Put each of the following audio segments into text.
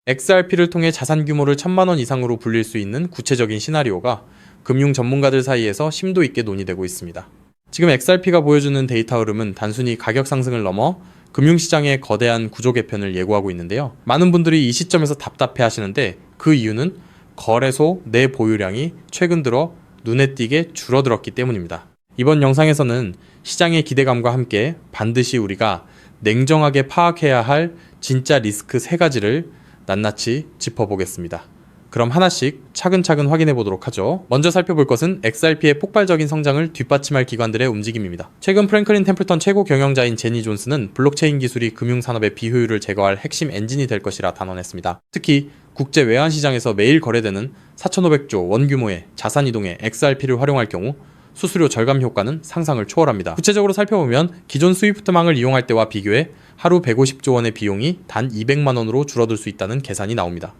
XRP를 통해 자산 규모를 1,000만 원 이상으로 불릴 수 있는 구체적인 시나리오가 금융 전문가들 사이에서 심도 있게 논의되고 있습니다. 지금 XRP가 보여주는 데이터 흐름은 단순히 가격 상승을 넘어 금융시장의 거대한 구조 개편을 예고하고 있는데요. 많은 분들이 이 시점에서 답답해 하시는데 그 이유는 거래소 내 보유량이 최근 들어 눈에 띄게 줄어들었기 때문입니다. 이번 영상에서는 시장의 기대감과 함께 반드시 우리가 냉정하게 파악해야 할 진짜 리스크 3가지를 낱낱이 짚어보겠습니다. 그럼 하나씩 차근차근 확인해 보도록 하죠. 먼저 살펴볼 것은 XRP의 폭발적인 성장을 뒷받침할 기관들의 움직임입니다. 최근 프랭클린 템플턴 최고 경영자인 제니 존스는 블록체인 기술이 금융산업의 비효율을 제거할 핵심 엔진이 될 것이라 단언했습니다. 특히 국제 외환시장에서 매일 거래되는 4,500조 원 규모의 자산 이동에 XRP를 활용할 경우 수수료 절감 효과는 상상을 초월합니다. 구체적으로 살펴보면 기존 스위프트망을 이용할 때와 비교해 하루 150조 원의 비용이 단 200만 원으로 줄어들 수 있다는 계산이 나옵니다.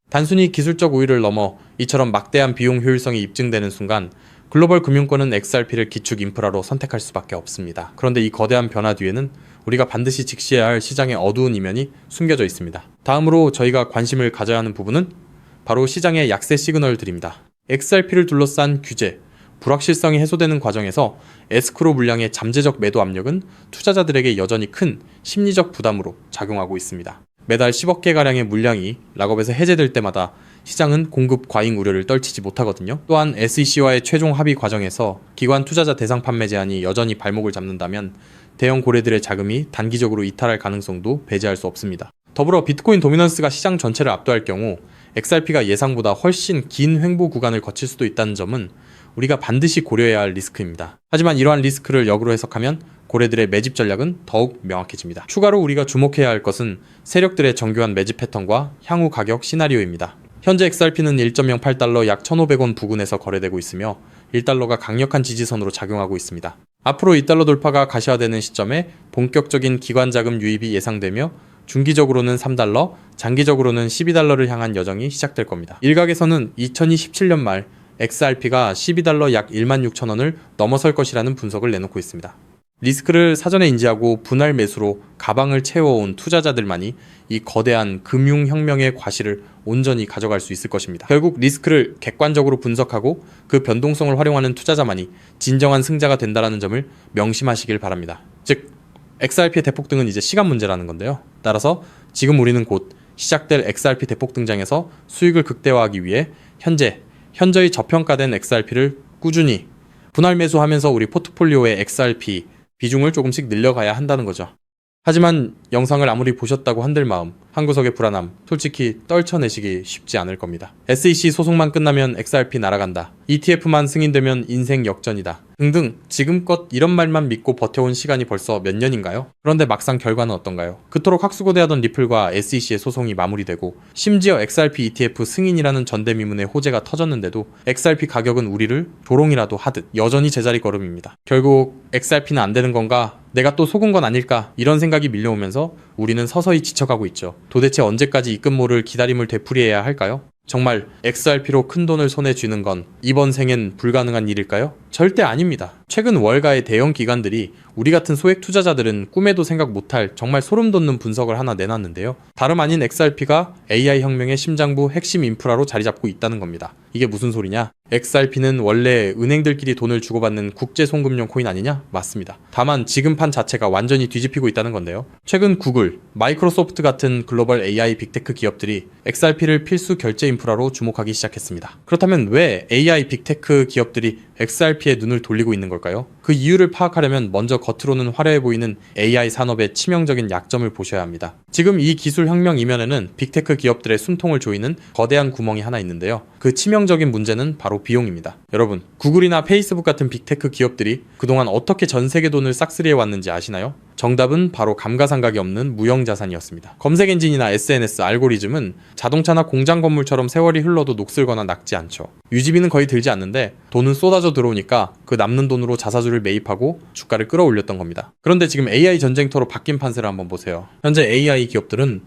단순히 기술적 우위를 넘어 이처럼 막대한 비용 효율성이 입증되는 순간 글로벌 금융권은 XRP를 기축 인프라로 선택할 수밖에 없습니다. 그런데 이 거대한 변화 뒤에는 우리가 반드시 직시해야 할 시장의 어두운 이면이 숨겨져 있습니다. 다음으로 저희가 관심을 가져야 하는 부분은 바로 시장의 약세 시그널들입니다. XRP를 둘러싼 규제, 불확실성이 해소되는 과정에서 에스크로 물량의 잠재적 매도 압력은 투자자들에게 여전히 큰 심리적 부담으로 작용하고 있습니다. 매달 10억 개가량의 물량이 락업에서 해제될 때마다 시장은 공급 과잉 우려를 떨치지 못하거든요. 또한 SEC와의 최종 합의 과정에서 기관 투자자 대상 판매 제한이 여전히 발목을 잡는다면 대형 고래들의 자금이 단기적으로 이탈할 가능성도 배제할 수 없습니다. 더불어 비트코인 도미넌스가 시장 전체를 압도할 경우 XRP가 예상보다 훨씬 긴 횡보 구간을 거칠 수도 있다는 점은 우리가 반드시 고려해야 할 리스크입니다. 하지만 이러한 리스크를 역으로 해석하면 고래들의 매집 전략은 더욱 명확해집니다. 추가로 우리가 주목해야 할 것은 세력들의 정교한 매집 패턴과 향후 가격 시나리오입니다. 현재 XRP는 1.08달러 약 1,500원 부근에서 거래되고 있으며 1달러가 강력한 지지선으로 작용하고 있습니다. 앞으로 2달러 돌파가 가시화되는 시점에 본격적인 기관 자금 유입이 예상되며 중기적으로는 3달러, 장기적으로는 12달러를 향한 여정이 시작될 겁니다. 일각에서는 2027년 말 XRP가 12달러 약 16,000원을 넘어설 것이라는 분석을 내놓고 있습니다. 리스크를 사전에 인지하고 분할 매수로 가방을 채워온 투자자들만이 이 거대한 금융혁명의 과실을 온전히 가져갈 수 있을 것입니다. 결국 리스크를 객관적으로 분석하고 그 변동성을 활용하는 투자자만이 진정한 승자가 된다는 점을 명심하시길 바랍니다. 즉, XRP의 대폭등은 이제 시간 문제라는 건데요. 따라서 지금 우리는 곧 시작될 XRP 대폭 등장에서 수익을 극대화하기 위해 현저히 저평가된 XRP를 꾸준히 분할 매수하면서 우리 포트폴리오의 XRP 비중을 조금씩 늘려가야 한다는 거죠. 하지만 영상을 아무리 보셨다고 한들 마음, 한 구석의 불안함, 솔직히 떨쳐내시기 쉽지 않을 겁니다. SEC 소송만 끝나면 XRP 날아간다. ETF만 승인되면 인생 역전이다. 등등 지금껏 이런 말만 믿고 버텨온 시간이 벌써 몇 년인가요? 그런데 막상 결과는 어떤가요? 그토록 학수고대하던 리플과 SEC의 소송이 마무리되고 심지어 XRP ETF 승인이라는 전대미문의 호재가 터졌는데도 XRP 가격은 우리를 조롱이라도 하듯 여전히 제자리 걸음입니다. 결국 XRP는 안 되는 건가? 내가 또 속은 건 아닐까? 이런 생각이 밀려오면서 우리는 서서히 지쳐가고 있죠. 도대체 언제까지 입금모를 기다림을 되풀이해야 할까요? 정말 XRP로 큰 돈을 손에 쥐는 건 이번 생엔 불가능한 일일까요? 절대 아닙니다. 최근 월가의 대형 기관들이 우리 같은 소액 투자자들은 꿈에도 생각 못할 정말 소름 돋는 분석을 하나 내놨는데요. 다름 아닌 XRP가 AI 혁명의 심장부 핵심 인프라로 자리 잡고 있다는 겁니다. 이게 무슨 소리냐? XRP는 원래 은행들끼리 돈을 주고받는 국제 송금용 코인 아니냐? 맞습니다. 다만 지금 판 자체가 완전히 뒤집히고 있다는 건데요. 최근 구글, 마이크로소프트 같은 글로벌 AI 빅테크 기업들이 XRP를 필수 결제 인프라로 주목하기 시작했습니다. 그렇다면 왜 AI 빅테크 기업들이 XRP에 눈을 돌리고 있는 걸까요? 그 이유를 파악하려면 먼저 겉으로는 화려해 보이는 AI 산업의 치명적인 약점을 보셔야 합니다. 지금 이 기술 혁명 이면에는 빅테크 기업들의 숨통을 조이는 거대한 구멍이 하나 있는데요. 그 치명적인 문제는 바로 비용입니다. 여러분, 구글이나 페이스북 같은 빅테크 기업들이 그동안 어떻게 전 세계 돈을 싹쓸이해 왔는지 아시나요? 정답은 바로 감가상각이 없는 무형자산이었습니다. 검색 엔진이나 SNS, 알고리즘은 자동차나 공장 건물처럼 세월이 흘러도 녹슬거나 낡지 않죠. 유지비는 거의 들지 않는데 돈은 쏟아져 들어오니까 그 남는 돈으로 자사주를 매입하고 주가를 끌어올렸던 겁니다. 그런데 지금 AI 전쟁터로 바뀐 판세를 한번 보세요. 현재 AI 기업들은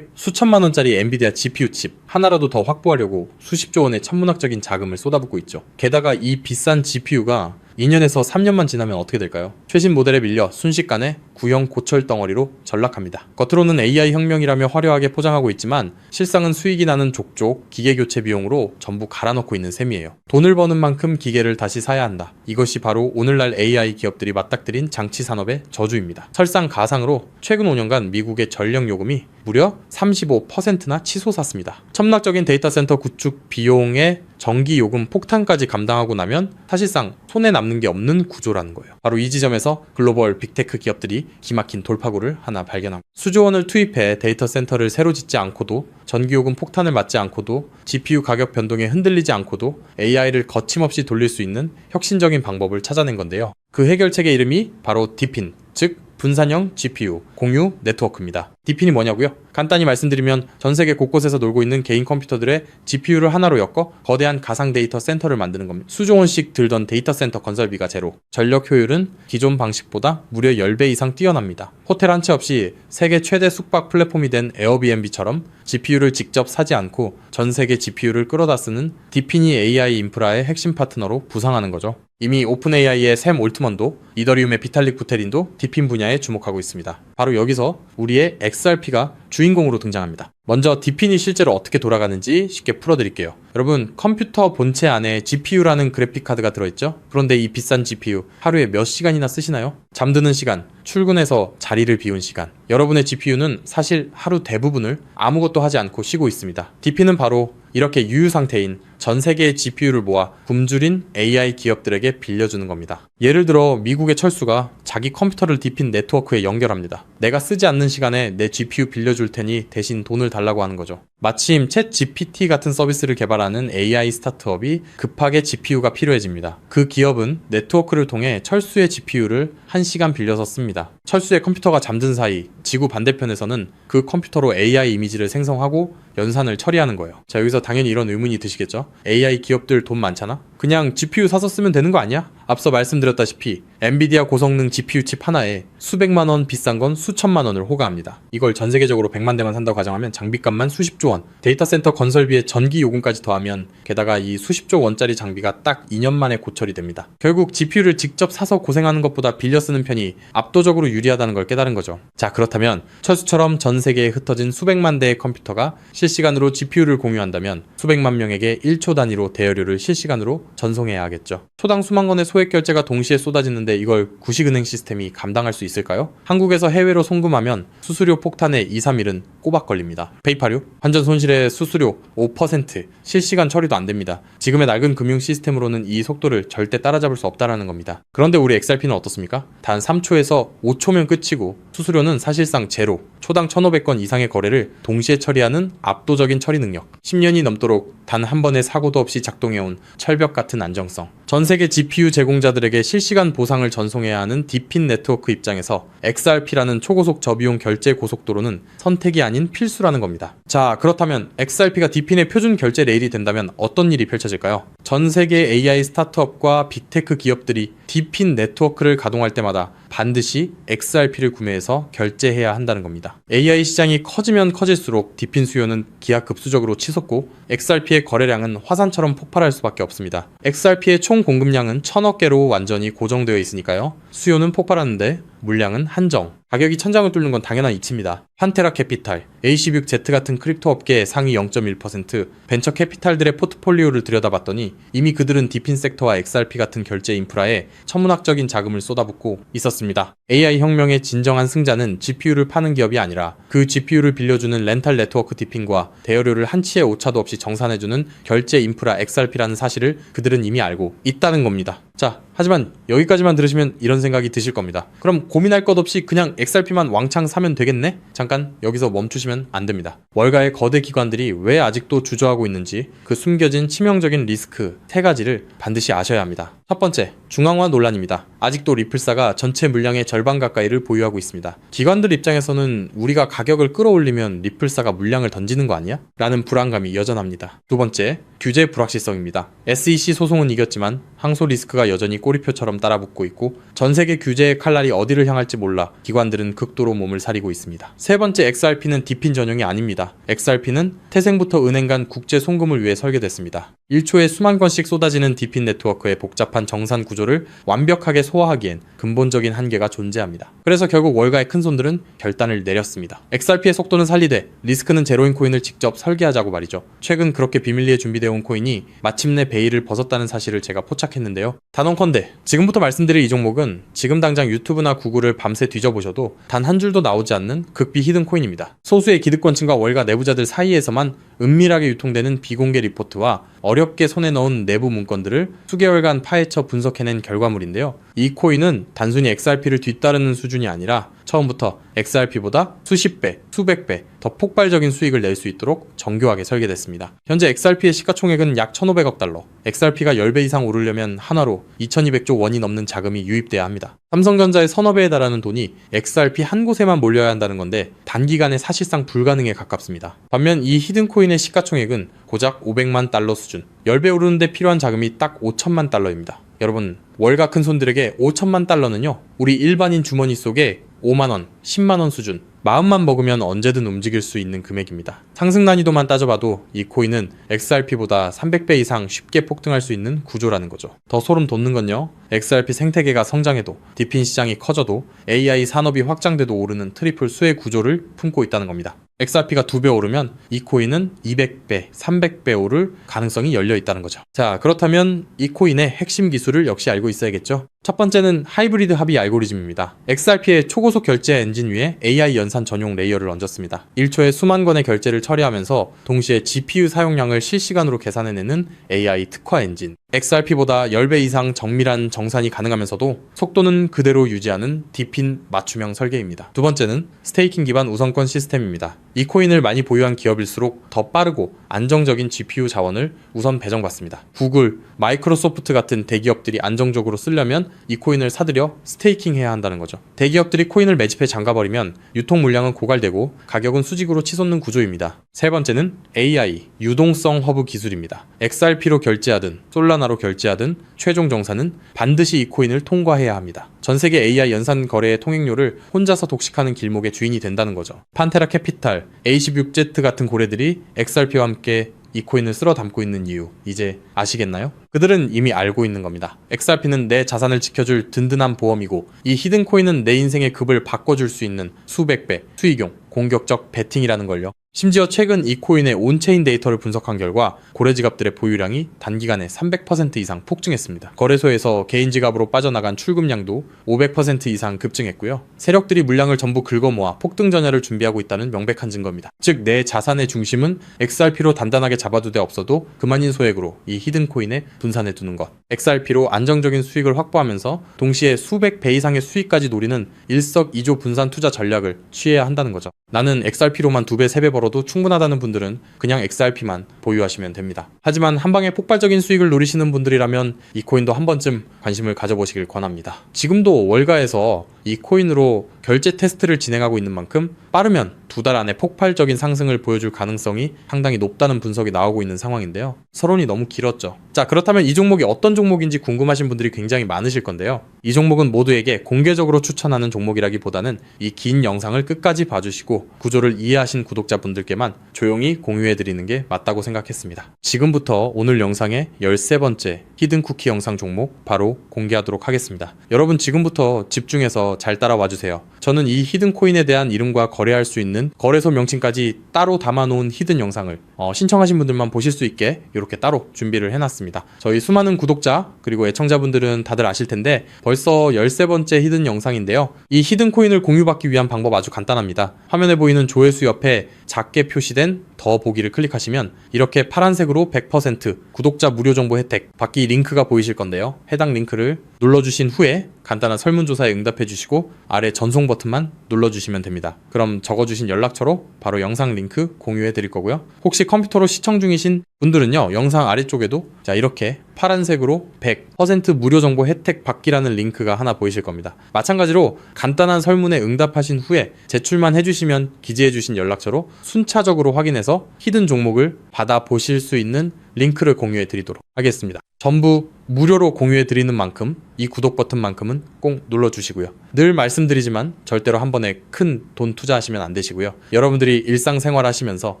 수천만 원짜리 엔비디아 GPU 칩 하나라도 더 확보하려고 수십조 원의 천문학적인 자금을 쏟아붓고 있죠. 게다가 이 비싼 GPU가 2년에서 3년만 지나면 어떻게 될까요? 최신 모델에 밀려 순식간에 구형 고철 덩어리로 전락합니다. 겉으로는 AI 혁명이라며 화려하게 포장하고 있지만 실상은 수익이 나는 족족 기계 교체 비용으로 전부 갈아넣고 있는 셈이에요. 돈을 버는 만큼 기계를 다시 사야 한다. 이것이 바로 오늘날 AI 기업들이 맞닥뜨린 장치 산업의 저주입니다. 설상가상으로 최근 5년간 미국의 전력 요금이 무려 35%나 치솟았습니다. 첨락적인 데이터 센터 구축 비용의 전기 요금 폭탄까지 감당하고 나면 사실상 손에 남는 게 없는 구조라는 거예요. 바로 이 지점에서 글로벌 빅테크 기업들이 기막힌 돌파구를 하나 발견하고 수조 원을 투입해 데이터 센터를 새로 짓지 않고도 전기 요금 폭탄을 맞지 않고도 GPU 가격 변동에 흔들리지 않고도 AI를 거침없이 돌릴 수 있는 혁신적인 방법을 찾아낸 건데요. 그 해결책의 이름이 바로 디핀, 즉 분산형 GPU 공유 네트워크입니다. 디핀이 뭐냐고요? 간단히 말씀드리면 전 세계 곳곳에서 놀고 있는 개인 컴퓨터들의 GPU를 하나로 엮어 거대한 가상 데이터 센터를 만드는 겁니다. 수조 원씩 들던 데이터 센터 건설비가 제로, 전력 효율은 기존 방식보다 무려 10배 이상 뛰어납니다. 호텔 한 채 없이 세계 최대 숙박 플랫폼이 된 에어비앤비처럼 GPU를 직접 사지 않고 전 세계 GPU를 끌어다 쓰는 디핀이 AI 인프라의 핵심 파트너로 부상하는 거죠. 이미 오픈AI의 샘 올트먼도 이더리움의 비탈릭 부테린도 디핀 분야에 주목하고 있습니다. 바로 여기서 우리의 XRP가 주인공으로 등장합니다. 먼저 디핀이 실제로 어떻게 돌아가는지 쉽게 풀어드릴게요. 여러분, 컴퓨터 본체 안에 GPU라는 그래픽카드가 들어있죠? 그런데 이 비싼 GPU 하루에 몇 시간이나 쓰시나요? 잠드는 시간, 출근해서 자리를 비운 시간, 여러분의 GPU는 사실 하루 대부분을 아무것도 하지 않고 쉬고 있습니다. 디핀은 바로 이렇게 유유 상태인 전 세계의 GPU를 모아 굶주린 AI 기업들에게 빌려주는 겁니다. 예를 들어 미국의 철수가 자기 컴퓨터를 디핀 네트워크에 연결합니다. 내가 쓰지 않는 시간에 내 GPU 빌려줄 테니 대신 돈을 달라고 하는 거죠. 마침 챗 GPT 같은 서비스를 개발하는 AI 스타트업이 급하게 GPU가 필요해집니다. 그 기업은 네트워크를 통해 철수의 GPU를 1시간 빌려서 씁니다. 철수의 컴퓨터가 잠든 사이 지구 반대편에서는 그 컴퓨터로 AI 이미지를 생성하고 연산을 처리하는 거예요. 자, 여기서 당연히 이런 의문이 드시겠죠? AI 기업들 돈 많잖아? 그냥 GPU 사서 쓰면 되는 거 아니야? 앞서 말씀드렸다시피 엔비디아 고성능 GPU 칩 하나에 수백만 원, 비싼 건 수천만 원을 호가합니다. 이걸 전 세계적으로 100만 대만 산다고 가정하면 장비값만 수십조 원, 데이터 센터 건설비의 전기 요금까지 더하면 게다가 이 수십조 원짜리 장비가 딱 2년 만에 고철이 됩니다. 결국 GPU를 직접 사서 고생하는 것보다 빌려 쓰는 편이 압도적으로 유리하다는 걸 깨달은 거죠. 자, 그렇다면 철수처럼 전 세계에 흩어진 수백만 대의 컴퓨터가 실시간으로 GPU를 공유한다면 수백만 명에게 1초 단위로 대여료를 실시간으로 전송해야 하겠죠. 초당 수만 건의 소액 결제가 동시에 쏟아지는데 이걸 구식은행 시스템이 감당할 수 있을까요? 한국에서 해외로 송금하면 수수료 폭탄에 2, 3일은 꼬박 걸립니다. 페이팔요? 환전 손실의 수수료 5%, 실시간 처리도 안 됩니다. 지금의 낡은 금융 시스템으로는 이 속도를 절대 따라잡을 수 없다라는 겁니다. 그런데 우리 XRP는 어떻습니까? 단 3초에서 5초면 끝이고 수수료는 사실상 제로, 초당 1,500건 이상의 거래를 동시에 처리하는 압도적인 처리 능력, 10년이 넘도록 단 한 번의 사고도 없이 작동해온 철벽 같은 안정성, 전 세계 GPU 제공자들에게 실시간 보상을 전송해야 하는 디핀 네트워크 입장에서 XRP라는 초고속 저비용 결제 고속도로는 선택이 아닌 필수라는 겁니다. 자, 그렇다면 XRP가 디핀의 표준 결제 레일이 된다면 어떤 일이 펼쳐질까요? 전 세계 AI 스타트업과 빅테크 기업들이 디핀 네트워크를 가동할 때마다 반드시 XRP를 구매해서 결제해야 한다는 겁니다. AI 시장이 커지면 커질수록 디핀 수요는 기하급수적으로 치솟고 XRP의 거래량은 화산처럼 폭발할 수밖에 없습니다. XRP의 총 공급량은 1,000억 개로 완전히 고정되어 있으니까요. 수요는 폭발하는데 물량은 한정. 가격이 천장을 뚫는 건 당연한 이치입니다. 환테라 캐피탈, A16Z 같은 크립토 업계의 상위 0.1%, 벤처 캐피탈들의 포트폴리오를 들여다봤더니 이미 그들은 디핀 섹터와 XRP 같은 결제 인프라에 천문학적인 자금을 쏟아붓고 있었습니다. AI 혁명의 진정한 승자는 GPU를 파는 기업이 아니라 그 GPU를 빌려주는 렌탈 네트워크 디핀과 대여료를 한치의 오차도 없이 정산해주는 결제 인프라 XRP라는 사실을 그들은 이미 알고 있다는 겁니다. 자, 하지만 여기까지만 들으시면 이런 생각이 드실 겁니다. 그럼 고민할 것 없이 그냥 XRP만 왕창 사면 되겠네? 잠깐 여기서 멈추시면 안 됩니다. 월가의 거대 기관들이 왜 아직도 주저하고 있는지 그 숨겨진 치명적인 리스크 3가지를 반드시 아셔야 합니다. 첫 번째, 중앙화 논란입니다. 아직도 리플사가 전체 물량의 절반 가까이를 보유하고 있습니다. 기관들 입장에서는 우리가 가격을 끌어올리면 리플사가 물량을 던지는 거 아니야? 라는 불안감이 여전합니다. 두 번째, 규제 불확실성입니다. SEC 소송은 이겼지만 항소 리스크가 여전히 꼬리표처럼 따라붙고 있고 전 세계 규제의 칼날이 어디를 향할지 몰라 기관들은 극도로 몸을 사리고 있습니다. 세 번째 XRP는 디핀 전용이 아닙니다. XRP는 태생부터 은행 간 국제 송금을 위해 설계됐습니다. 1초에 수만 건씩 쏟아지는 디핀 네트워크의 복잡한 정산 구조를 완벽하게 소화하기엔 근본적인 한계가 존재합니다. 그래서 결국 월가의 큰손들은 결단을 내렸습니다. XRP의 속도는 살리되 리스크는 제로인 코인을 직접 설계하자고 말이죠. 최근 그렇게 비밀리에 준비되어 온 코인이 마침내 베일을 벗었다는 사실을 제가 포착했는데요. 단언컨대 지금부터 말씀드릴 이 종목은 지금 당장 유튜브나 구글을 밤새 뒤져보셔도 단 한 줄도 나오지 않는 극비 히든 코인입니다. 소수의 기득권층과 월가 내부자들 사이에서만 은밀하게 유통되는 비공개 리포트와 어렵게 손에 넣은 내부 문건들을 수개월간 파헤쳐 분석해낸 결과물인데요. 이 코인은 단순히 XRP를 뒤따르는 수준이 아니라 처음부터 XRP보다 수십 배, 수백 배 더 폭발적인 수익을 낼 수 있도록 정교하게 설계됐습니다. 현재 XRP의 시가총액은 약 1,500억 달러, XRP가 10배 이상 오르려면 한화로 2,200조 원이 넘는 자금이 유입돼야 합니다. 삼성전자의 서너 배에 달하는 돈이 XRP 한 곳에만 몰려야 한다는 건데 단기간에 사실상 불가능에 가깝습니다. 반면 이 히든코인의 시가총액은 고작 500만 달러 수준, 10배 오르는데 필요한 자금이 딱 5천만 달러입니다. 여러분, 월가 큰손들에게 5천만 달러는요, 우리 일반인 주머니 속에 5만원, 10만원 수준, 마음만 먹으면 언제든 움직일 수 있는 금액입니다. 상승 난이도만 따져봐도 이 코인은 XRP보다 300배 이상 쉽게 폭등할 수 있는 구조라는 거죠. 더 소름 돋는 건요, XRP 생태계가 성장해도 디핀 시장이 커져도 AI 산업이 확장돼도 오르는 트리플 수의 구조를 품고 있다는 겁니다. XRP가 2배 오르면 이 코인은 200배, 300배 오를 가능성이 열려 있다는 거죠. 자, 그렇다면 이 코인의 핵심 기술을 역시 알고 있어야겠죠. 첫 번째는 하이브리드 합의 알고리즘입니다. XRP의 초고속 결제 엔진 위에 AI 연산 전용 레이어를 얹었습니다. 1초에 수만 건의 결제를 처리하면서 동시에 GPU 사용량을 실시간으로 계산해내는 AI 특화 엔진. XRP보다 10배 이상 정밀한 정산이 가능하면서도 속도는 그대로 유지하는 디핀 맞춤형 설계입니다. 두 번째는 스테이킹 기반 우선권 시스템입니다. 이 코인을 많이 보유한 기업일수록 더 빠르고 안정적인 GPU 자원을 우선 배정받습니다. 구글, 마이크로소프트 같은 대기업들이 안정적으로 쓰려면 이 코인을 사들여 스테이킹 해야 한다는 거죠. 대기업들이 코인을 매집해 잠가버리면 유통 물량은 고갈되고 가격은 수직으로 치솟는 구조입니다. 세 번째는 AI, 유동성 허브 기술입니다. XRP로 결제하든 솔라나로 결제하든 최종 정산은 반드시 이 코인을 통과해야 합니다. 전 세계 AI 연산 거래의 통행료를 혼자서 독식하는 길목의 주인이 된다는 거죠. 판테라 캐피탈, A16Z 같은 고래들이 XRP와 함께 이 코인을 쓸어 담고 있는 이유, 이제 아시겠나요? 그들은 이미 알고 있는 겁니다. XRP는 내 자산을 지켜줄 든든한 보험이고 이 히든 코인은 내 인생의 급을 바꿔줄 수 있는 수백 배 수익용, 공격적 베팅이라는 걸요. 심지어 최근 이 코인의 온체인 데이터를 분석한 결과 고래 지갑들의 보유량이 단기간에 300% 이상 폭증했습니다. 거래소에서 개인 지갑으로 빠져나간 출금량도 500% 이상 급증했고요. 세력들이 물량을 전부 긁어모아 폭등 전야를 준비하고 있다는 명백한 증거입니다. 즉, 내 자산의 중심은 XRP로 단단하게 잡아두되 없어도 그만인 소액으로 이 히든 코인에 분산해 두는 것. XRP로 안정적인 수익을 확보하면서 동시에 수백 배 이상의 수익까지 노리는 일석이조 분산 투자 전략을 취해야 한다는 거죠. 나는 XRP로만 2배, 3배 벌어도 충분하다는 분들은 그냥 XRP만 보유하시면 됩니다. 하지만 한방에 폭발적인 수익을 노리시는 분들이라면 이 코인도 한 번쯤 관심을 가져보시길 권합니다. 지금도 월가에서 이 코인으로 결제 테스트를 진행하고 있는 만큼 빠르면 2달 안에 폭발적인 상승을 보여줄 가능성이 상당히 높다는 분석이 나오고 있는 상황인데요. 서론이 너무 길었죠. 자, 그렇다면 이 종목이 어떤 종목인지 궁금하신 분들이 굉장히 많으실 건데요. 이 종목은 모두에게 공개적으로 추천하는 종목이라기보다는 이 긴 영상을 끝까지 봐주시고 구조를 이해하신 구독자분들께만 조용히 공유해드리는 게 맞다고 생각했습니다. 지금부터 오늘 영상의 13번째 히든 쿠키 영상 종목 바로 공개하도록 하겠습니다. 여러분 지금부터 집중해서 잘 따라와주세요. 저는 이 히든 코인에 대한 이름과 거래할 수 있는 거래소 명칭까지 따로 담아놓은 히든 영상을 신청하신 분들만 보실 수 있게 이렇게 따로 준비를 해놨습니다. 저희 수많은 구독자 그리고 애청자분들은 다들 아실 텐데 벌써 13번째 히든 영상인데요. 이 히든 코인을 공유받기 위한 방법 아주 간단합니다. 화면에 보이는 조회수 옆에 작게 표시된 더 보기를 클릭하시면 이렇게 파란색으로 100% 구독자 무료 정보 혜택 받기 링크가 보이실 건데요. 해당 링크를 눌러주신 후에 간단한 설문조사에 응답해 주시고 아래 전송 버튼만 눌러주시면 됩니다. 그럼 적어주신 연락처로 바로 영상 링크 공유해 드릴 거고요. 혹시 컴퓨터로 시청 중이신 분들은요, 영상 아래쪽에도 자 이렇게 파란색으로 100% 무료 정보 혜택 받기라는 링크가 하나 보이실 겁니다. 마찬가지로 간단한 설문에 응답하신 후에 제출만 해주시면 기재해주신 연락처로 순차적으로 확인해서 히든 종목을 받아보실 수 있는 링크를 공유해 드리도록 하겠습니다. 전부 무료로 공유해 드리는 만큼 이 구독 버튼만큼은 꼭 눌러주시고요. 늘 말씀드리지만 절대로 한 번에 큰 돈 투자하시면 안 되시고요. 여러분들이 일상생활 하시면서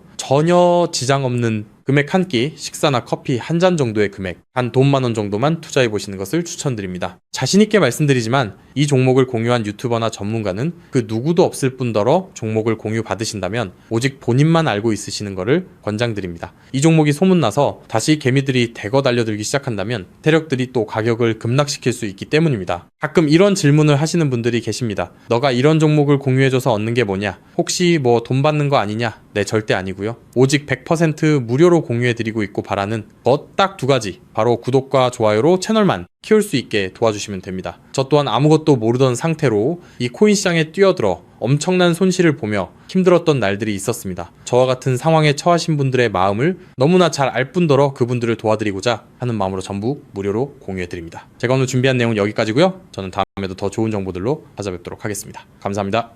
전혀 지장 없는 금액 한 끼, 식사나 커피 한 잔 정도의 금액, 한 돈 10,000원 정도만 투자해 보시는 것을 추천드립니다. 자신있게 말씀드리지만 이 종목을 공유한 유튜버나 전문가는 그 누구도 없을 뿐더러 종목을 공유 받으신다면 오직 본인만 알고 있으시는 것을 권장드립니다. 이 종목이 소문나서 다시 개미들이 대거 달려들기 시작한다면 세력들이 또 가격을 급락시킬 수 있기 때문입니다. 가끔 이런 질문을 하시는 분들이 계십니다. 너가 이런 종목을 공유해줘서 얻는 게 뭐냐? 혹시 뭐 돈 받는 거 아니냐? 네, 절대 아니고요. 오직 100% 무료로 공유해드리고 있고 바라는 것 딱 두 가지, 바로 구독과 좋아요로 채널만 키울 수 있게 도와주시면 됩니다. 저 또한 아무것도 모르던 상태로 이 코인 시장에 뛰어들어 엄청난 손실을 보며 힘들었던 날들이 있었습니다. 저와 같은 상황에 처하신 분들의 마음을 너무나 잘 알 뿐더러 그분들을 도와드리고자 하는 마음으로 전부 무료로 공유해드립니다. 제가 오늘 준비한 내용은 여기까지고요. 저는 다음에도 더 좋은 정보들로 찾아뵙도록 하겠습니다. 감사합니다.